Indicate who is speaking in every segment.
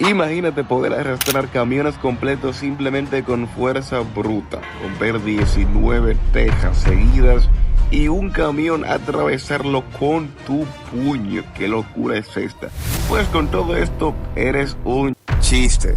Speaker 1: Imagínate poder arrastrar camiones completos simplemente con fuerza bruta, romper 19 tejas seguidas y un camión atravesarlo con tu puño. ¿Qué locura es esta? Pues con todo esto eres un chiste.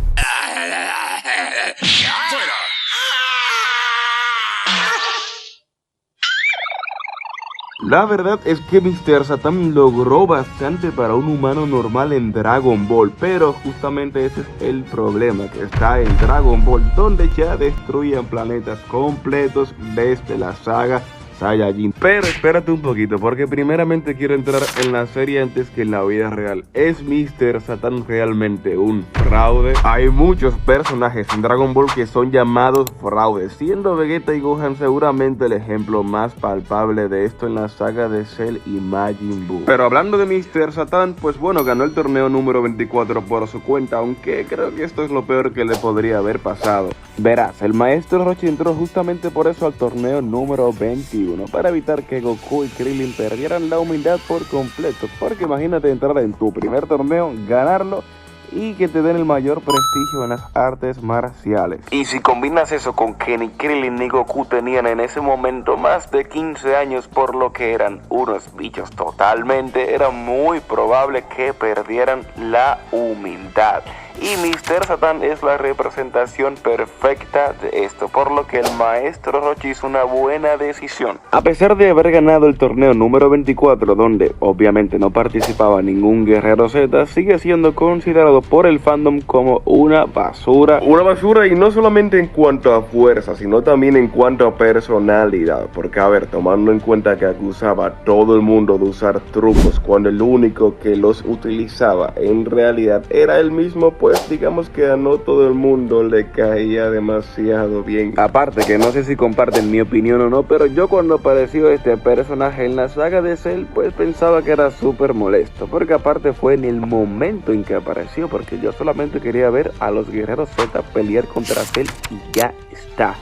Speaker 1: La verdad es que Mr. Satan logró bastante para un humano normal en Dragon Ball, pero justamente ese es el problema, que está en Dragon Ball, donde ya destruyen planetas completos desde la saga Saiyajin. Pero espérate un poquito, porque primeramente quiero entrar en la serie antes que en la vida real. ¿Es Mr. Satan realmente un fraude? Hay muchos personajes en Dragon Ball que son llamados fraudes, siendo Vegeta y Gohan seguramente el ejemplo más palpable de esto en la saga de Cell y Majin Buu. Pero hablando de Mr. Satan, pues bueno, ganó el torneo número 24 por su cuenta, aunque creo que esto es lo peor que le podría haber pasado. Verás, el maestro Roshi entró justamente por eso al torneo número 21, para evitar que Goku y Krillin perdieran la humildad por completo, porque imagínate entrar en tu primer torneo, ganarlo y que te den el mayor prestigio en las artes marciales. Y si combinas eso con que ni Krillin ni Goku tenían en ese momento más de 15 años, por lo que eran unos bichos totalmente, era muy probable que perdieran la humildad. Y Mr. Satan es la representación perfecta de esto, por lo que el maestro Roshi hizo una buena decisión. A pesar de haber ganado el torneo número 24, donde obviamente no participaba ningún guerrero Z, sigue siendo considerado por el fandom como una basura. Una basura, y no solamente en cuanto a fuerza, sino también en cuanto a personalidad. Porque a ver, tomando en cuenta que acusaba a todo el mundo de usar trucos, cuando el único que los utilizaba en realidad era él mismo, pues digamos que a no todo el mundo le caía demasiado bien. Aparte que no sé si comparten mi opinión o no, pero yo cuando apareció este personaje en la saga de Cell, pues pensaba que era súper molesto, porque aparte fue en el momento en que apareció, porque yo solamente quería ver a los guerreros Z pelear contra Cell y ya está.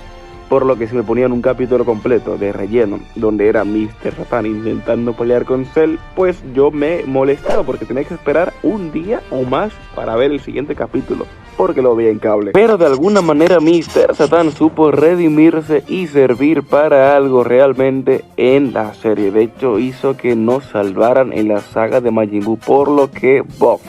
Speaker 1: Por lo que si me ponían un capítulo completo de relleno donde era Mr. Satan intentando pelear con Cell, pues yo me molestaba porque tenía que esperar un día o más para ver el siguiente capítulo, porque lo veía en cable. Pero de alguna manera Mr. Satan supo redimirse y servir para algo realmente en la serie. De hecho hizo que nos salvaran en la saga de Majin Buu, por lo que Bob.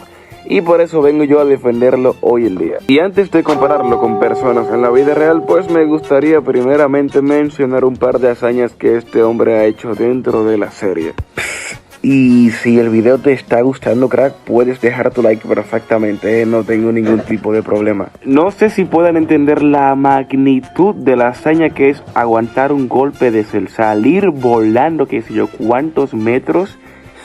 Speaker 1: Y por eso vengo yo a defenderlo hoy en día. Y antes de compararlo con personas en la vida real, pues me gustaría primeramente mencionar un par de hazañas que este hombre ha hecho dentro de la serie. Y si el video te está gustando, crack, puedes dejar tu like perfectamente, no tengo ningún tipo de problema. No sé si puedan entender la magnitud de la hazaña que es aguantar un golpe de Cell, salir volando, qué sé yo, cuántos metros,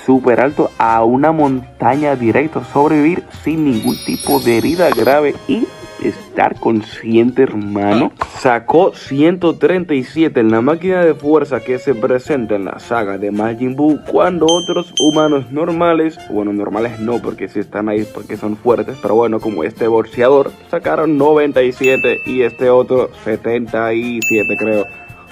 Speaker 1: súper alto a una montaña directo, sobrevivir sin ningún tipo de herida grave y estar consciente, hermano. Sacó 137 en la máquina de fuerza que se presenta en la saga de Majin Buu, cuando otros humanos normales, bueno, normales no, porque si están ahí porque son fuertes, pero bueno, como este boxeador, sacaron 97 y este otro 77, creo.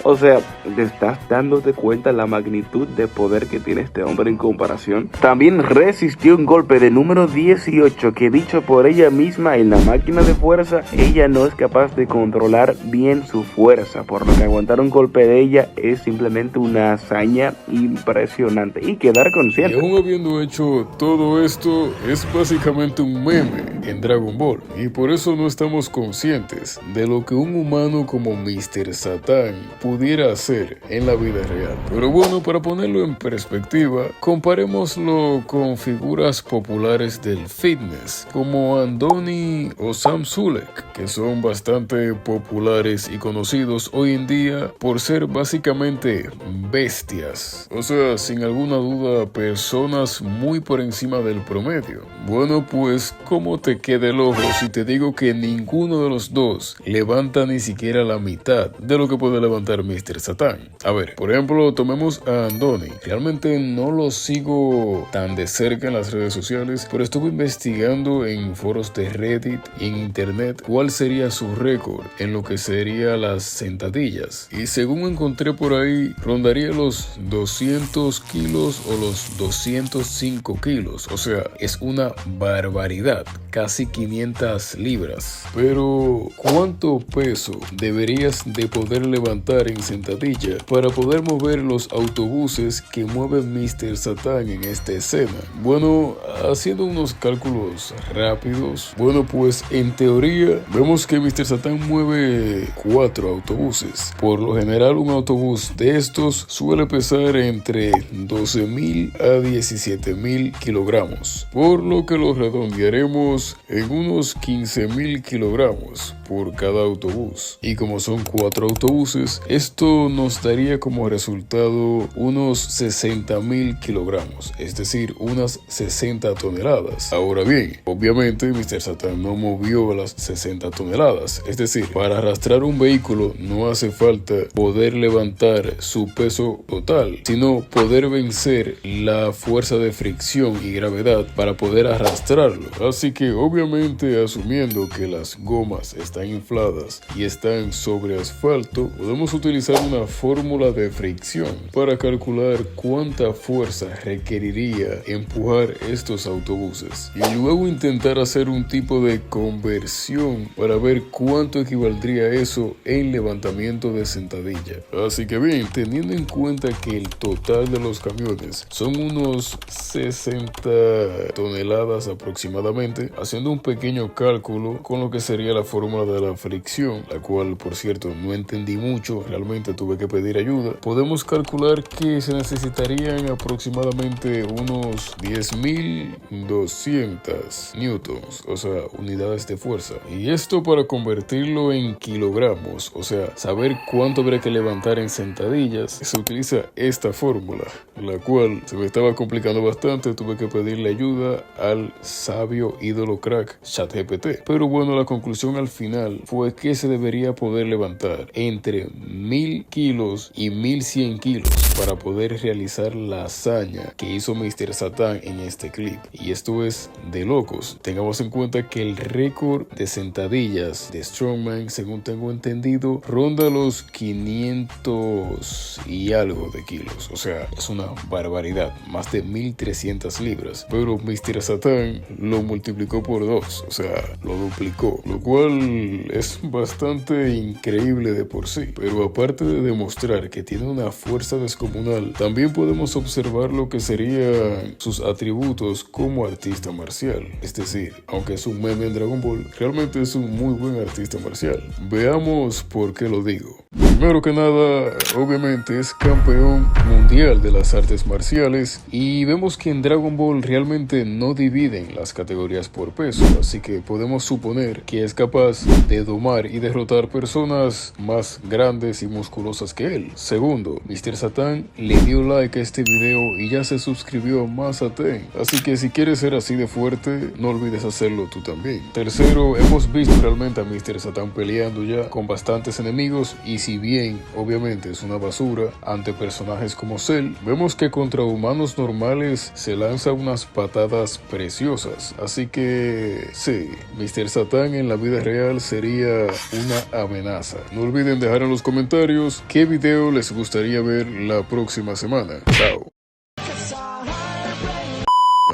Speaker 1: O sea, ¿te estás dándote cuenta la magnitud de poder que tiene este hombre en comparación? También resistió un golpe de número 18 que, dicho por ella misma en la máquina de fuerza, ella no es capaz de controlar bien su fuerza, por lo que aguantar un golpe de ella es simplemente una hazaña impresionante. Y quedar consciente.
Speaker 2: Y aún habiendo hecho todo esto, es básicamente un meme en Dragon Ball, y por eso no estamos conscientes de lo que un humano como Mr. Satan pudiera hacer en la vida real. Pero bueno, para ponerlo en perspectiva, comparémoslo con figuras populares del fitness como Andoni o Sam Sulek, que son bastante populares y conocidos hoy en día por ser básicamente bestias, o sea, sin alguna duda personas muy por encima del promedio. Bueno, pues ¿cómo te queda el ojo si te digo que ninguno de los dos levanta ni siquiera la mitad de lo que puede levantar Mr. Satan? A ver, por ejemplo, tomemos a Andoni. Realmente no lo sigo tan de cerca en las redes sociales, pero estuve investigando en foros de Reddit y en internet cuál sería su récord en lo que sería las sentadillas. Y según encontré por ahí, rondaría los 200 kilos o los 205 kilos. O sea, es una barbaridad. casi 500 libras. Pero, ¿cuánto peso deberías de poder levantar en sentadilla para poder mover los autobuses que mueve Mr. Satan en esta escena? Bueno, haciendo unos cálculos rápidos, bueno, pues en teoría vemos que Mr. Satan mueve 4 autobuses. Por lo general, un autobús de estos suele pesar entre 12.000 a 17.000 kilogramos, por lo que lo redondearemos en unos 15.000 kilogramos por cada autobús. Y como son 4 autobuses, esto nos daría como resultado unos 60.000 kilogramos, es decir, unas 60 toneladas. Ahora bien, obviamente Mr. Satan no movió las 60 toneladas, es decir, para arrastrar un vehículo no hace falta poder levantar su peso total, sino poder vencer la fuerza de fricción y gravedad para poder arrastrarlo. Así que obviamente, asumiendo que las gomas están infladas y están sobre asfalto, podemos utilizar una fórmula de fricción para calcular cuánta fuerza requeriría empujar estos autobuses y luego intentar hacer un tipo de conversión para ver cuánto equivaldría eso en levantamiento de sentadilla. Así que bien, teniendo en cuenta que el total de los camiones son unos 60 toneladas aproximadamente, haciendo un pequeño cálculo con lo que sería la fórmula de la fricción, la cual por cierto no entendí mucho, realmente tuve que pedir ayuda, podemos calcular que se necesitarían aproximadamente unos 10.200 newtons, o sea, unidades de fuerza. Y esto para convertirlo en kilogramos, o sea, saber cuánto habría que levantar en sentadillas, se utiliza esta fórmula, la cual se me estaba complicando bastante, tuve que pedirle ayuda al sabio ídolo crack ChatGPT. Pero bueno, la conclusión al final fue que se debería poder levantar entre 1.000 kilos y 1.100 kilos para poder realizar la hazaña que hizo Mr. Satan en este clip. Y esto es de locos. Tengamos en cuenta que el récord de sentadillas de Strongman, según tengo entendido, ronda los 500 y algo de kilos. O sea, es una barbaridad, más de 1.300 libras. Pero Mr. Satan lo multiplicó por 2, o sea, lo duplicó, lo cual es bastante increíble de por sí. Pero aparte de demostrar que tiene una fuerza descomunal, también podemos observar lo que serían sus atributos como artista marcial. Es decir, aunque es un meme en Dragon Ball, realmente es un muy buen artista marcial. Veamos por qué lo digo. Primero que nada, obviamente es campeón mundial de las artes marciales y vemos que en Dragon Ball realmente no dividen las categorías por peso, así que podemos suponer que es capaz de domar y derrotar personas más grandes y musculosas que él. Segundo, Mr. Satan le dio like a este video y ya se suscribió a Más Satan, así que si quieres ser así de fuerte, no olvides hacerlo tú también. Tercero, hemos visto realmente a Mr. Satan peleando ya con bastantes enemigos y si bien obviamente es una basura ante personajes como Cell, vemos que contra humanos normales se lanza unas patadas preciosas, así que sí, Mr. Satan en la vida real sería una amenaza. No olviden dejar en los comentarios qué video les gustaría ver la próxima semana. Chao.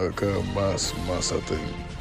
Speaker 2: Acá más Satan.